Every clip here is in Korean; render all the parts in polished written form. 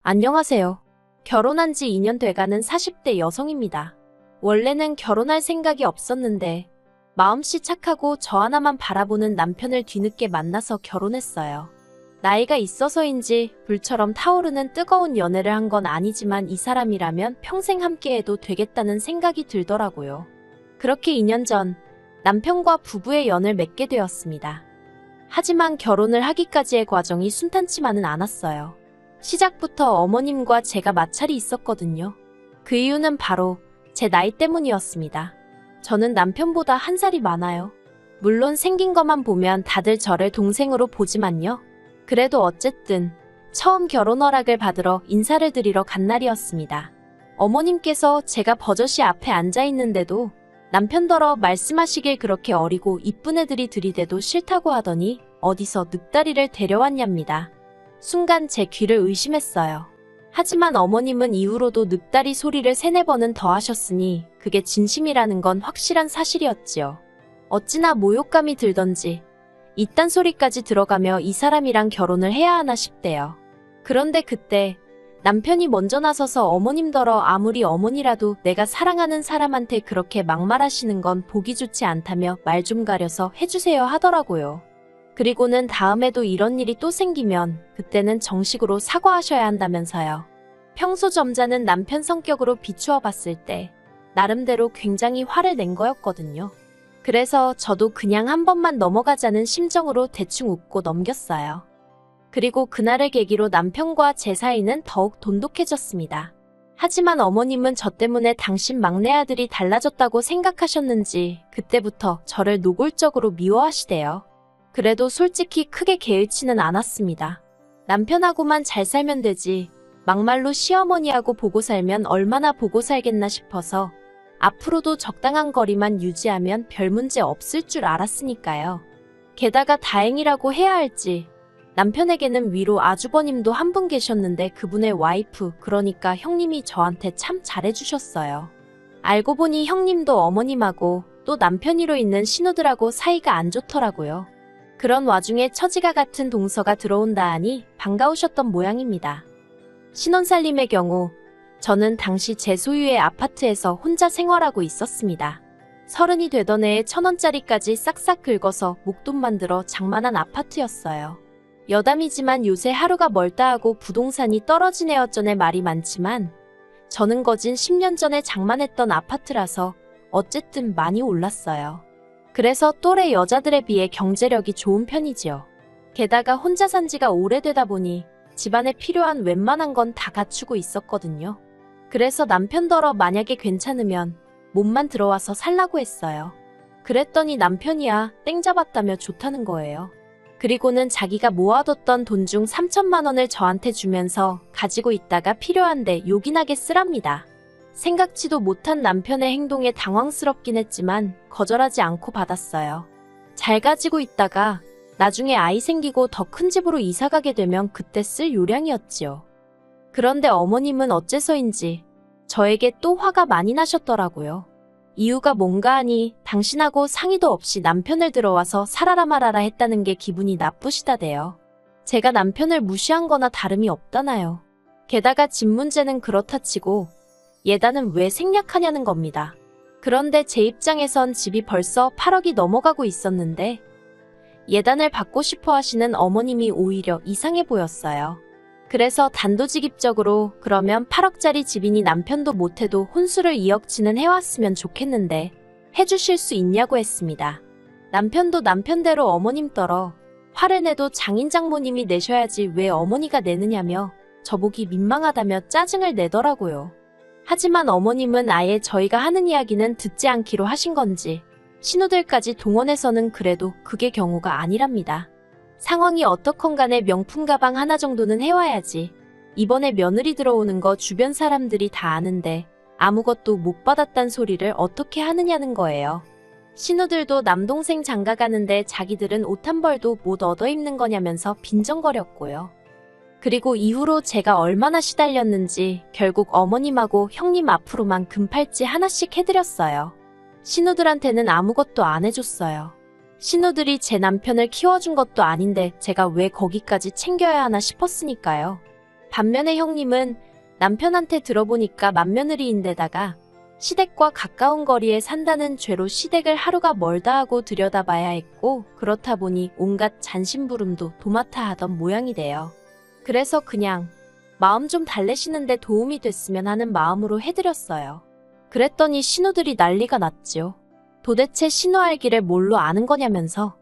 안녕하세요. 결혼한 지 2년 돼가는 40대 여성입니다. 원래는 결혼할 생각이 없었는데 마음씨 착하고 저 하나만 바라보는 남편을 뒤늦게 만나서 결혼했어요. 나이가 있어서인지 불처럼 타오르는 뜨거운 연애를 한 건 아니지만 이 사람이라면 평생 함께해도 되겠다는 생각이 들더라고요. 그렇게 2년 전 남편과 부부의 연을 맺게 되었습니다. 하지만 결혼을 하기까지의 과정이 순탄치만은 않았어요. 시작부터 어머님과 제가 마찰이 있었거든요. 그 이유는 바로 제 나이 때문이었습니다. 저는 남편보다 한 살이 많아요. 물론 생긴 것만 보면 다들 저를 동생으로 보지만요. 그래도 어쨌든 처음 결혼 허락을 받으러 인사를 드리러 간 날이었습니다. 어머님께서 제가 버젓이 앞에 앉아 있는데도 남편더러 말씀하시길 그렇게 어리고 이쁜 애들이 들이대도 싫다고 하더니 어디서 늑다리를 데려왔냐입니다. 순간 제 귀를 의심했어요. 하지만 어머님은 이후로도 늑다리 소리를 3-4번은 더 하셨으니 그게 진심이라는 건 확실한 사실이었지요. 어찌나 모욕감이 들던지 이딴 소리까지 들어가며 이 사람이랑 결혼을 해야 하나 싶대요. 그런데 그때 남편이 먼저 나서서 어머님더러 아무리 어머니라도 내가 사랑하는 사람한테 그렇게 막말하시는 건 보기 좋지 않다며 말 좀 가려서 해주세요 하더라고요. 그리고는 다음에도 이런 일이 또 생기면 그때는 정식으로 사과하셔야 한다면서요. 평소 점잖은 남편 성격으로 비추어 봤을 때 나름대로 굉장히 화를 낸 거였거든요. 그래서 저도 그냥 한 번만 넘어가자는 심정으로 대충 웃고 넘겼어요. 그리고 그날을 계기로 남편과 제 사이는 더욱 돈독해졌습니다. 하지만 어머님은 저 때문에 당신 막내 아들이 달라졌다고 생각하셨는지 그때부터 저를 노골적으로 미워하시대요. 그래도 솔직히 크게 개의치는 않았습니다. 남편하고만 잘 살면 되지 막말로 시어머니하고 보고 살면 얼마나 보고 살겠나 싶어서 앞으로도 적당한 거리만 유지하면 별 문제 없을 줄 알았으니까요. 게다가 다행이라고 해야 할지 남편에게는 위로 아주버님도 한 분 계셨는데 그분의 와이프 그러니까 형님이 저한테 참 잘해주셨어요. 알고 보니 형님도 어머님하고 또 남편이로 있는 신우들하고 사이가 안 좋더라고요. 그런 와중에 처지가 같은 동서가 들어온다 하니 반가우셨던 모양입니다. 신혼살림의 경우 저는 당시 제 소유의 아파트에서 혼자 생활하고 있었습니다. 30이 되던 해에 1,000원짜리까지 싹싹 긁어서 목돈 만들어 장만한 아파트였어요. 여담이지만 요새 하루가 멀다 하고 부동산이 떨어지네 어쩌네 말이 많지만 저는 거진 10년 전에 장만했던 아파트라서 어쨌든 많이 올랐어요. 그래서 또래 여자들에 비해 경제력이 좋은 편이지요. 게다가 혼자 산 지가 오래되다 보니 집안에 필요한 웬만한 건 다 갖추고 있었거든요. 그래서 남편더러 만약에 괜찮으면 몸만 들어와서 살라고 했어요. 그랬더니 남편이야 땡 잡았다며 좋다는 거예요. 그리고는 자기가 모아뒀던 돈 중 3천만 원을 저한테 주면서 가지고 있다가 필요한데 요긴하게 쓰랍니다. 생각지도 못한 남편의 행동에 당황스럽긴 했지만 거절하지 않고 받았어요. 잘 가지고 있다가 나중에 아이 생기고 더 큰 집으로 이사가게 되면 그때 쓸 요량이었지요. 그런데 어머님은 어째서인지 저에게 또 화가 많이 나셨더라고요. 이유가 뭔가 하니 당신하고 상의도 없이 남편을 들어와서 살아라 말아라 했다는 게 기분이 나쁘시다대요. 제가 남편을 무시한 거나 다름이 없다나요. 게다가 집 문제는 그렇다 치고 예단은 왜 생략하냐는 겁니다. 그런데 제 입장에선 집이 벌써 8억이 넘어가고 있었는데 예단을 받고 싶어 하시는 어머님이 오히려 이상해 보였어요. 그래서 단도직입적으로 그러면 8억짜리 집이니 남편도 못해도 혼수를 2억치는 해왔으면 좋겠는데 해주실 수 있냐고 했습니다. 남편도 남편대로 어머님 떨어 화를 내도 장인 장모님이 내셔야지 왜 어머니가 내느냐며 저보기 민망하다며 짜증을 내더라고요. 하지만 어머님은 아예 저희가 하는 이야기는 듣지 않기로 하신 건지 신우들까지 동원해서는 그래도 그게 경우가 아니랍니다. 상황이 어떻건 간에 명품 가방 하나 정도는 해와야지. 이번에 며느리 들어오는 거 주변 사람들이 다 아는데 아무것도 못 받았단 소리를 어떻게 하느냐는 거예요. 신우들도 남동생 장가 가는데 자기들은 옷 한 벌도 못 얻어 입는 거냐면서 빈정거렸고요. 그리고 이후로 제가 얼마나 시달렸는지 결국 어머님하고 형님 앞으로만 금팔찌 하나씩 해드렸어요. 신우들한테는 아무것도 안 해줬어요. 신우들이 제 남편을 키워준 것도 아닌데 제가 왜 거기까지 챙겨야 하나 싶었으니까요. 반면에 형님은 남편한테 들어보니까 맏며느리인데다가 시댁과 가까운 거리에 산다는 죄로 시댁을 하루가 멀다 하고 들여다봐야 했고, 그렇다 보니 온갖 잔심부름도 도맡아 하던 모양이 돼요. 그래서 그냥 마음 좀 달래시는데 도움이 됐으면 하는 마음으로 해드렸어요. 그랬더니 신우들이 난리가 났지요. 도대체 신우 알기를 뭘로 아는 거냐면서.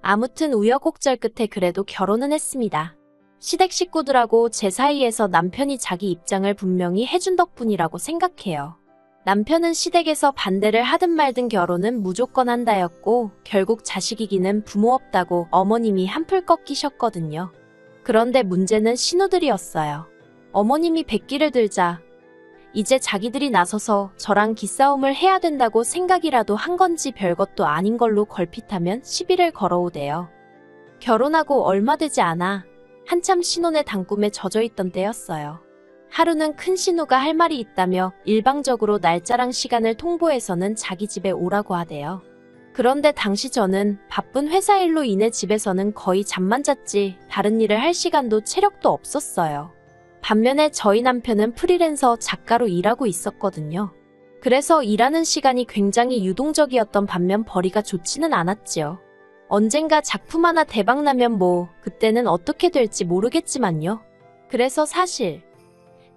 아무튼 우여곡절 끝에 그래도 결혼은 했습니다. 시댁 식구들하고 제 사이에서 남편이 자기 입장을 분명히 해준 덕분이라고 생각해요. 남편은 시댁에서 반대를 하든 말든 결혼은 무조건 한다였고, 결국 자식이기는 부모 없다고 어머님이 한풀 꺾이셨거든요. 그런데 문제는 신우들이었어요. 어머님이 백기를 들자 이제 자기들이 나서서 저랑 기싸움을 해야 된다고 생각이라도 한 건지 별것도 아닌 걸로 걸핏하면 시비를 걸어오대요. 결혼하고 얼마 되지 않아 한참 신혼의 단꿈에 젖어있던 때였어요. 하루는 큰 신우가 할 말이 있다며 일방적으로 날짜랑 시간을 통보해서는 자기 집에 오라고 하대요. 그런데 당시 저는 바쁜 회사 일로 인해 집에서는 거의 잠만 잤지 다른 일을 할 시간도 체력도 없었어요. 반면에 저희 남편은 프리랜서 작가로 일하고 있었거든요. 그래서 일하는 시간이 굉장히 유동적이었던 반면 벌이가 좋지는 않았지요. 언젠가 작품 하나 대박나면 그때는 어떻게 될지 모르겠지만요. 그래서 사실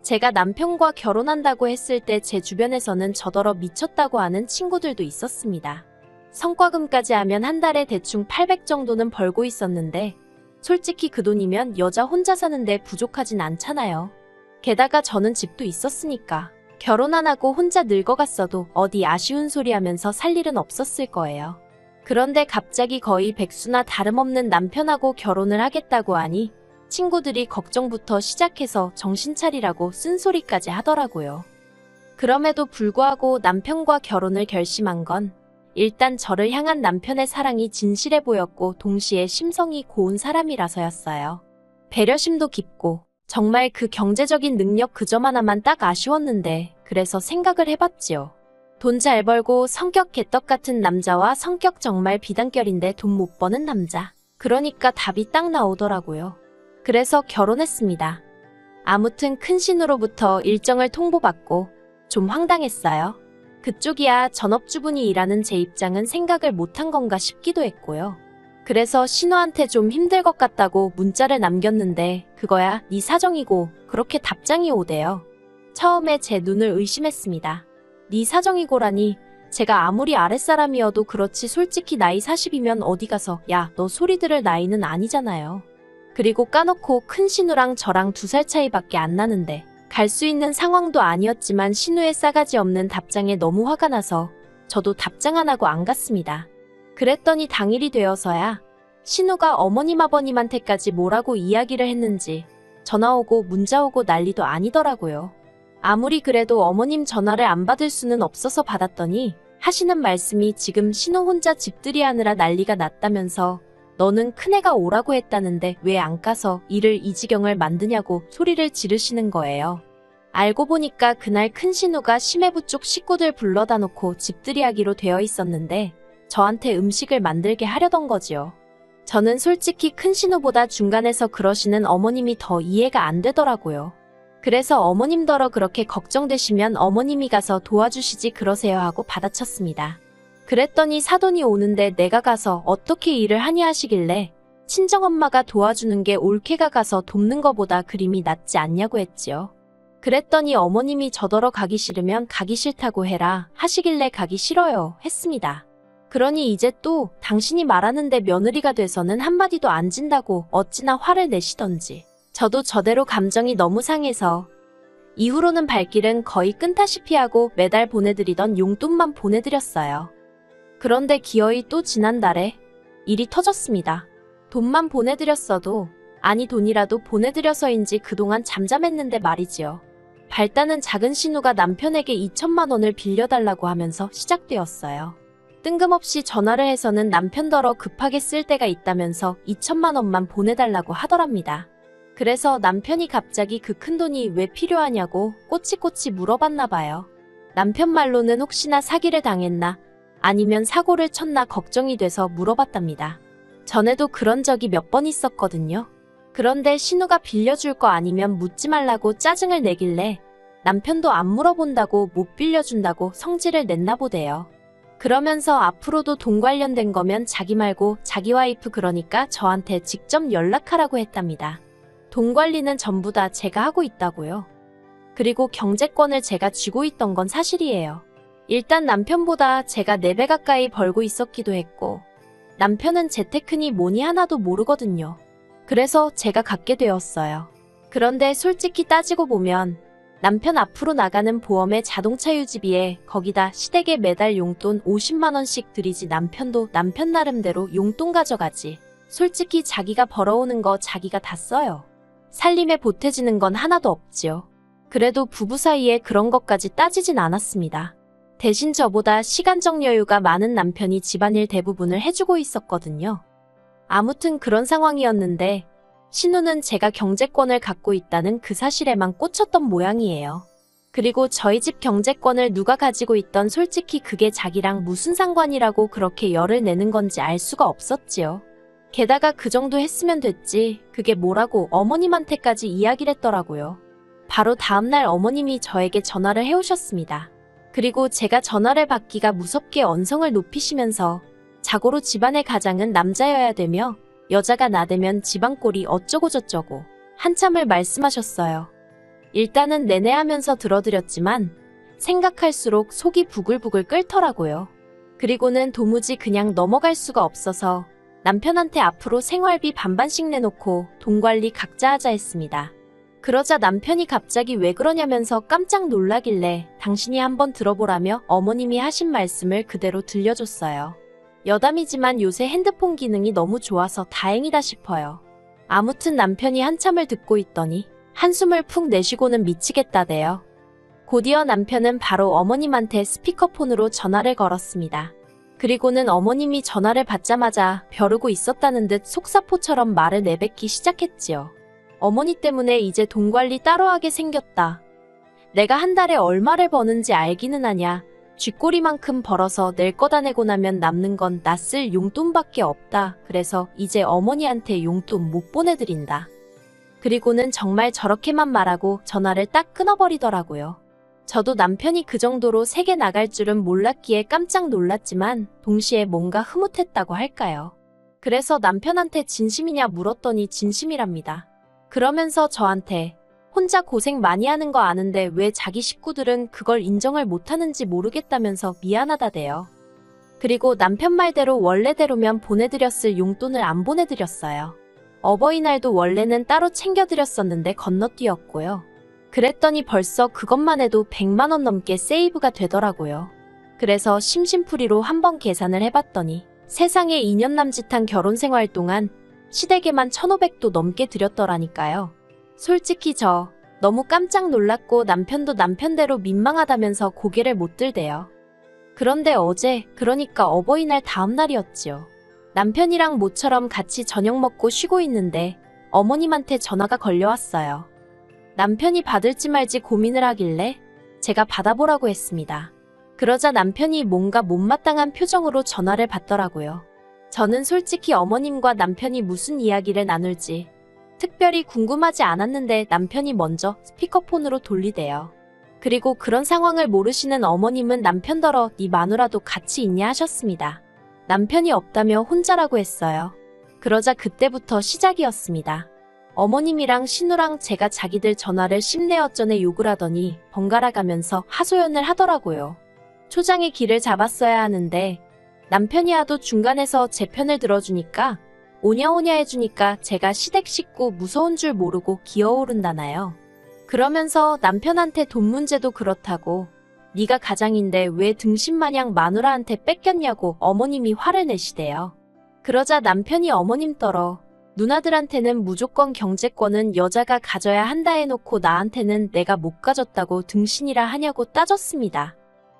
제가 남편과 결혼한다고 했을 때 제 주변에서는 저더러 미쳤다고 하는 친구들도 있었습니다. 성과금까지 하면 한 달에 대충 800 정도는 벌고 있었는데 솔직히 그 돈이면 여자 혼자 사는데 부족하진 않잖아요. 게다가 저는 집도 있었으니까 결혼 안 하고 혼자 늙어갔어도 어디 아쉬운 소리 하면서 살 일은 없었을 거예요. 그런데 갑자기 거의 백수나 다름없는 남편하고 결혼을 하겠다고 하니 친구들이 걱정부터 시작해서 정신 차리라고 쓴소리까지 하더라고요. 그럼에도 불구하고 남편과 결혼을 결심한 건 일단 저를 향한 남편의 사랑이 진실해 보였고 동시에 심성이 고운 사람이라서였어요. 배려심도 깊고 정말 그 경제적인 능력 그 점 하나만 딱 아쉬웠는데 그래서 생각을 해봤지요. 돈 잘 벌고 성격 개떡 같은 남자와 성격 정말 비단결인데 돈 못 버는 남자. 그러니까 답이 딱 나오더라고요. 그래서 결혼했습니다. 아무튼 큰 신우로부터 일정을 통보받고 좀 황당했어요. 그쪽이야 전업주분이 일하는 제 입장은 생각을 못한 건가 싶기도 했고요. 그래서 신우한테 좀 힘들 것 같다고 문자를 남겼는데 그거야 네 사정이고 그렇게 답장이 오대요. 처음에 제 눈을 의심했습니다. 네 사정이고라니 제가 아무리 아랫사람이어도 그렇지 솔직히 나이 40이면 어디 가서 야 너 소리 들을 나이는 아니잖아요. 그리고 까놓고 큰 신우랑 저랑 2살 차이밖에 안 나는데 갈 수 있는 상황도 아니었지만 신우의 싸가지 없는 답장에 너무 화가 나서 저도 답장 안 하고 안 갔습니다. 그랬더니 당일이 되어서야 신우가 어머님 아버님한테까지 뭐라고 이야기를 했는지 전화 오고 문자 오고 난리도 아니더라고요. 아무리 그래도 어머님 전화를 안 받을 수는 없어서 받았더니 하시는 말씀이 지금 신우 혼자 집들이 하느라 난리가 났다면서 너는 큰애가 오라고 했다는데 왜 안 가서 일을 이 지경을 만드냐고 소리를 지르시는 거예요. 알고 보니까 그날 큰 신우가 심해부 쪽 식구들 불러다 놓고 집들이 하기로 되어 있었는데 저한테 음식을 만들게 하려던 거지요. 저는 솔직히 큰 신우보다 중간에서 그러시는 어머님이 더 이해가 안 되더라고요. 그래서 어머님더러 그렇게 걱정되시면 어머님이 가서 도와주시지 그러세요 하고 받아쳤습니다. 그랬더니 사돈이 오는데 내가 가서 어떻게 일을 하니 하시길래 친정엄마가 도와주는 게 옳게가 가서 돕는 거보다 그림이 낫지 않냐고 했지요. 그랬더니 어머님이 저더러 가기 싫으면 가기 싫다고 해라 하시길래 가기 싫어요 했습니다. 그러니 이제 또 당신이 말하는데 며느리가 돼서는 한마디도 안 진다고 어찌나 화를 내시던지 저도 저대로 감정이 너무 상해서 이후로는 발길은 거의 끈다시피 하고 매달 보내드리던 용돈만 보내드렸어요. 그런데 기어이 또 지난달에 일이 터졌습니다. 돈만 보내드렸어도 아니 돈이라도 보내드려서인지 그동안 잠잠했는데 말이지요. 발단은 작은 신우가 남편에게 2천만 원을 빌려달라고 하면서 시작되었어요. 뜬금없이 전화를 해서는 남편더러 급하게 쓸 때가 있다면서 2천만 원만 보내달라고 하더랍니다. 그래서 남편이 갑자기 그 큰돈이 왜 필요하냐고 꼬치꼬치 물어봤나 봐요. 남편 말로는 혹시나 사기를 당했나 아니면 사고를 쳤나 걱정이 돼서 물어봤답니다. 전에도 그런 적이 몇 번 있었거든요. 그런데 신우가 빌려줄 거 아니면 묻지 말라고 짜증을 내길래 남편도 안 물어본다고 못 빌려준다고 성질을 냈나 보대요. 그러면서 앞으로도 돈 관련된 거면 자기 말고 자기 와이프 그러니까 저한테 직접 연락하라고 했답니다. 돈 관리는 전부 다 제가 하고 있다고요. 그리고 경제권을 제가 쥐고 있던 건 사실이에요. 일단 남편보다 제가 4배 가까이 벌고 있었기도 했고 남편은 재테크니 뭐니 하나도 모르거든요. 그래서 제가 갖게 되었어요. 그런데 솔직히 따지고 보면 남편 앞으로 나가는 보험에 자동차 유지비에 거기다 시댁에 매달 용돈 50만 원씩 들이지 남편도 남편 나름대로 용돈 가져가지. 솔직히 자기가 벌어오는 거 자기가 다 써요. 살림에 보태지는 건 하나도 없지요. 그래도 부부 사이에 그런 것까지 따지진 않았습니다. 대신 저보다 시간적 여유가 많은 남편이 집안일 대부분을 해주고 있었거든요. 아무튼 그런 상황이었는데 신우는 제가 경제권을 갖고 있다는 그 사실에만 꽂혔던 모양이에요. 그리고 저희 집 경제권을 누가 가지고 있던 솔직히 그게 자기랑 무슨 상관이라고 그렇게 열을 내는 건지 알 수가 없었지요. 게다가 그 정도 했으면 됐지 그게 뭐라고 어머님한테까지 이야기를 했더라고요. 바로 다음날 어머님이 저에게 전화를 해오셨습니다. 그리고 제가 전화를 받기가 무섭게 언성을 높이시면서 자고로 집안의 가장은 남자여야 되며 여자가 나대면 집안꼴이 어쩌고저쩌고 한참을 말씀하셨어요. 일단은 내내 하면서 들어드렸지만 생각할수록 속이 부글부글 끓더라고요. 그리고는 도무지 그냥 넘어갈 수가 없어서 남편한테 앞으로 생활비 반반씩 내놓고 돈 관리 각자 하자 했습니다. 그러자 남편이 갑자기 왜 그러냐면서 깜짝 놀라길래 당신이 한번 들어보라며 어머님이 하신 말씀을 그대로 들려줬어요. 여담이지만 요새 핸드폰 기능이 너무 좋아서 다행이다 싶어요. 아무튼 남편이 한참을 듣고 있더니 한숨을 푹 내쉬고는 미치겠다대요. 곧이어 남편은 바로 어머님한테 스피커폰으로 전화를 걸었습니다. 그리고는 어머님이 전화를 받자마자 벼르고 있었다는 듯 속사포처럼 말을 내뱉기 시작했지요. 어머니 때문에 이제 돈 관리 따로 하게 생겼다. 내가 한 달에 얼마를 버는지 알기는 하냐. 쥐꼬리만큼 벌어서 낼 거다 내고 나면 남는 건 나 쓸 용돈밖에 없다. 그래서 이제 어머니한테 용돈 못 보내드린다. 그리고는 정말 저렇게만 말하고 전화를 딱 끊어버리더라고요. 저도 남편이 그 정도로 세게 나갈 줄은 몰랐기에 깜짝 놀랐지만 동시에 뭔가 흐뭇했다고 할까요. 그래서 남편한테 진심이냐 물었더니 진심이랍니다. 그러면서 저한테 혼자 고생 많이 하는 거 아는데 왜 자기 식구들은 그걸 인정을 못하는지 모르겠다면서 미안하다대요. 그리고 남편 말대로 원래대로면 보내드렸을 용돈을 안 보내드렸어요. 어버이날도 원래는 따로 챙겨드렸었는데 건너뛰었고요. 그랬더니 벌써 그것만 해도 100만 원 넘게 세이브가 되더라고요. 그래서 심심풀이로 한번 계산을 해봤더니 세상에 2년 남짓한 결혼 생활 동안 시댁에만 1,500도 넘게 드렸더라니까요. 솔직히 저 너무 깜짝 놀랐고 남편도 남편대로 민망하다면서 고개를 못 들대요. 그런데 어제 그러니까 어버이날 다음 날이었지요. 남편이랑 모처럼 같이 저녁 먹고 쉬고 있는데 어머님한테 전화가 걸려왔어요. 남편이 받을지 말지 고민을 하길래 제가 받아보라고 했습니다. 그러자 남편이 뭔가 못마땅한 표정으로 전화를 받더라고요. 저는 솔직히 어머님과 남편이 무슨 이야기를 나눌지 특별히 궁금하지 않았는데 남편이 먼저 스피커폰으로 돌리대요. 그리고 그런 상황을 모르시는 어머님은 남편더러 네 마누라도 같이 있냐 하셨습니다. 남편이 없다며 혼자라고 했어요. 그러자 그때부터 시작이었습니다. 어머님이랑 신우랑 제가 자기들 전화를 심내어전에 욕을 하더니 번갈아 가면서 하소연을 하더라고요. 초장의 길을 잡았어야 하는데 남편이 하도 중간에서 제 편을 들어주니까 오냐오냐 해주니까 제가 시댁 식구 무서운 줄 모르고 기어오른다나요. 그러면서 남편한테 돈 문제도 그렇다고 네가 가장인데 왜 등신마냥 마누라한테 뺏겼냐고 어머님이 화를 내시대요. 그러자 남편이 어머님 떨어 누나들한테는 무조건 경제권은 여자가 가져야 한다 해놓고 나한테는 내가 못 가졌다고 등신이라 하냐고 따졌습니다.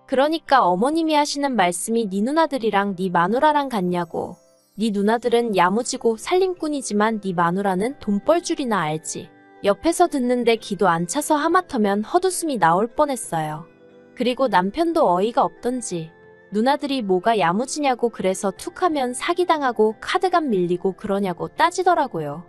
그러니까 어머님이 하시는 말씀이 네 누나들이랑 네 마누라랑 같냐고. 네 누나들은 야무지고 살림꾼이지만 네 마누라는 돈벌 줄이나 알지. 옆에서 듣는데 기도 안 차서 하마터면 헛웃음이 나올 뻔했어요. 그리고 남편도 어이가 없던지 누나들이 뭐가 야무지냐고 그래서 툭하면 사기당하고 카드값 밀리고 그러냐고 따지더라고요.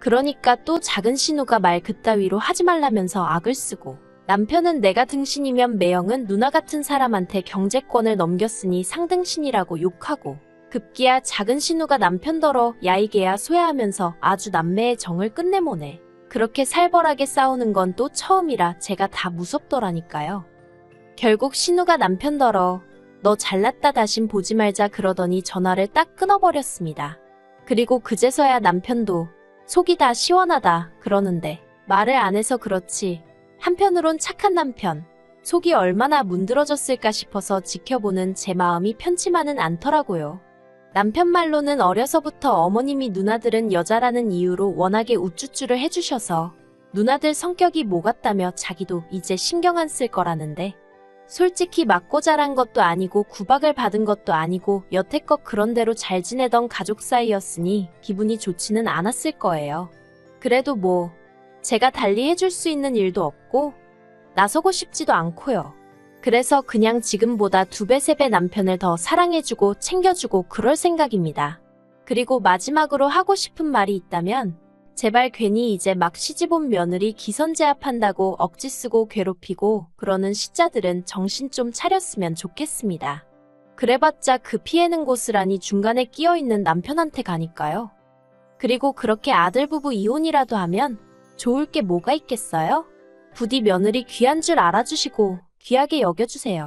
그러니까 또 작은 신우가 말 그따위로 하지 말라면서 악을 쓰고, 남편은 내가 등신이면 매형은 누나 같은 사람한테 경제권을 넘겼으니 상등신이라고 욕하고, 급기야 작은 신우가 남편더러 야 이게야 소야하면서 아주 남매의 정을 끝내모네. 그렇게 살벌하게 싸우는 건 또 처음이라 제가 다 무섭더라니까요. 결국 신우가 남편더러 너 잘났다 다신 보지 말자 그러더니 전화를 딱 끊어버렸습니다. 그리고 그제서야 남편도 속이 다 시원하다 그러는데 말을 안 해서 그렇지 한편으론 착한 남편, 속이 얼마나 문드러졌을까 싶어서 지켜보는 제 마음이 편치만은 않더라고요. 남편 말로는 어려서부터 어머님이 누나들은 여자라는 이유로 워낙에 우쭈쭈를 해주셔서 누나들 성격이 뭐 같다며 자기도 이제 신경 안 쓸 거라는데 솔직히 맞고 자란 것도 아니고 구박을 받은 것도 아니고 여태껏 그런대로 잘 지내던 가족 사이였으니 기분이 좋지는 않았을 거예요. 그래도 뭐 제가 달리 해줄 수 있는 일도 없고 나서고 싶지도 않고요. 그래서 그냥 지금보다 2배, 3배 남편을 더 사랑해주고 챙겨주고 그럴 생각입니다. 그리고 마지막으로 하고 싶은 말이 있다면 제발 괜히 이제 막 시집온 며느리 기선제압한다고 억지 쓰고 괴롭히고 그러는 시자들은 정신 좀 차렸으면 좋겠습니다. 그래봤자 그 피해는 고스란히 중간에 끼어있는 남편한테 가니까요. 그리고 그렇게 아들 부부 이혼이라도 하면 좋을 게 뭐가 있겠어요? 부디 며느리 귀한 줄 알아주시고 귀하게 여겨주세요.